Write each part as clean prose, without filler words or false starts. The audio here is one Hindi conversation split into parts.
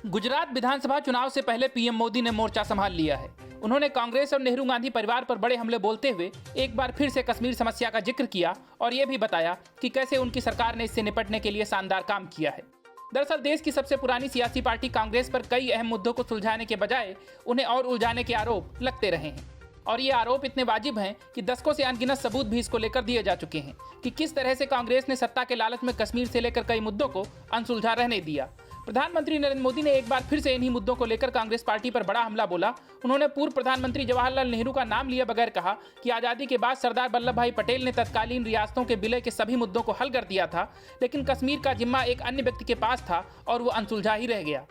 गुजरात विधानसभा चुनाव से पहले पीएम मोदी ने मोर्चा संभाल लिया है। उन्होंने कांग्रेस और नेहरू गांधी परिवार पर बड़े हमले बोलते हुए एक बार फिर से कश्मीर समस्या का जिक्र किया और ये भी बताया कि कैसे उनकी सरकार ने इससे निपटने के लिए शानदार काम किया है। दरअसल देश की सबसे पुरानी सियासी पार्टी कांग्रेस पर कई अहम मुद्दों को सुलझाने के बजाय उन्हें और उलझाने के आरोप लगते रहे हैं और ये आरोप इतने वाजिब हैं कि दशकों से अनगिनत सबूत भी इसको लेकर दिए जा चुके हैं कि किस तरह से कांग्रेस ने सत्ता के लालच में कश्मीर से लेकर कई मुद्दों को अनसुलझा रहने दिया। प्रधानमंत्री नरेंद्र मोदी ने एक बार फिर से इन्हीं मुद्दों को लेकर कांग्रेस पार्टी पर बड़ा हमला बोला। उन्होंने पूर्व प्रधानमंत्री जवाहरलाल नेहरू का नाम लिए बगैर कहा कि आजादी के बाद सरदार वल्लभ भाई पटेल ने तत्कालीन रियासतों के विलय के सभी मुद्दों को हल कर दिया था, लेकिन कश्मीर का जिम्मा एक अन्य व्यक्ति के पास था और वो अनसुलझा ही रह गया।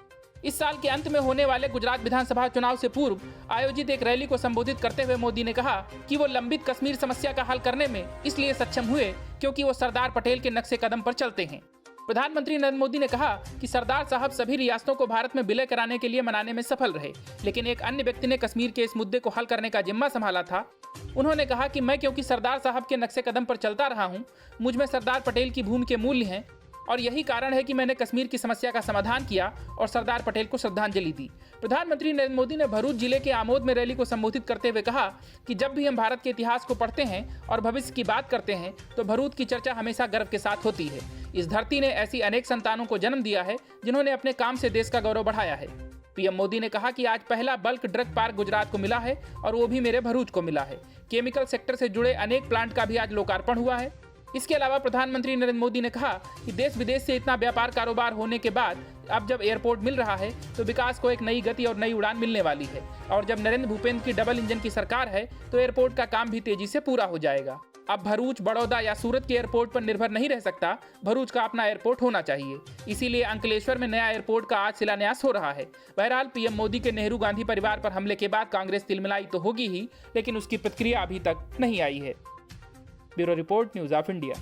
इस साल के अंत में होने वाले गुजरात विधानसभा चुनाव से पूर्व आयोजित एक रैली को संबोधित करते हुए मोदी ने कहा कि वो लंबित कश्मीर समस्या का हल करने में इसलिए सक्षम हुए क्योंकि वो सरदार पटेल के नक्शे कदम पर चलते हैं। प्रधानमंत्री नरेंद्र मोदी ने कहा कि सरदार साहब सभी रियासतों को भारत में विलय कराने के लिए मनाने में सफल रहे, लेकिन एक अन्य व्यक्ति ने कश्मीर के इस मुद्दे को हल करने का जिम्मा संभाला था। उन्होंने कहा कि मैं क्योंकि सरदार साहब के नक्शे कदम पर चलता रहा हूं, मुझ में सरदार पटेल की भूमि के मूल्य हैं और यही कारण है कि मैंने कश्मीर की समस्या का समाधान किया और सरदार पटेल को श्रद्धांजलि दी। प्रधानमंत्री नरेंद्र मोदी ने भरूच जिले के आमोद में रैली को संबोधित करते हुए कहा कि जब भी हम भारत के इतिहास को पढ़ते हैं और भविष्य की बात करते हैं तो भरूच की चर्चा हमेशा गर्व के साथ होती है। इस धरती ने ऐसी अनेक संतानों को जन्म दिया है जिन्होंने अपने काम से देश का गौरव बढ़ाया है। पीएम मोदी ने कहा कि आज पहला बल्क ड्रग पार्क गुजरात को मिला है और वो भी मेरे भरूच को मिला है। केमिकल सेक्टर से जुड़े अनेक प्लांट का भी आज लोकार्पण हुआ है। इसके अलावा प्रधानमंत्री नरेंद्र मोदी ने कहा कि देश विदेश से इतना व्यापार कारोबार होने के बाद अब जब एयरपोर्ट मिल रहा है तो विकास को एक नई गति और नई उड़ान मिलने वाली है और जब नरेंद्र भूपेंद्र की डबल इंजन की सरकार है तो एयरपोर्ट का काम भी तेजी से पूरा हो जाएगा। अब भरूच, बड़ौदा या सूरत के एयरपोर्ट पर निर्भर नहीं रह सकता, भरूच का अपना एयरपोर्ट होना चाहिए। इसीलिए अंकलेश्वर में नया एयरपोर्ट का आज शिलान्यास हो रहा है। बहरहाल पीएम मोदी के नेहरू गांधी परिवार पर हमले के बाद कांग्रेस तिलमिलाई तो होगी ही, लेकिन उसकी प्रतिक्रिया अभी तक नहीं आई है। Bureau report, news of India.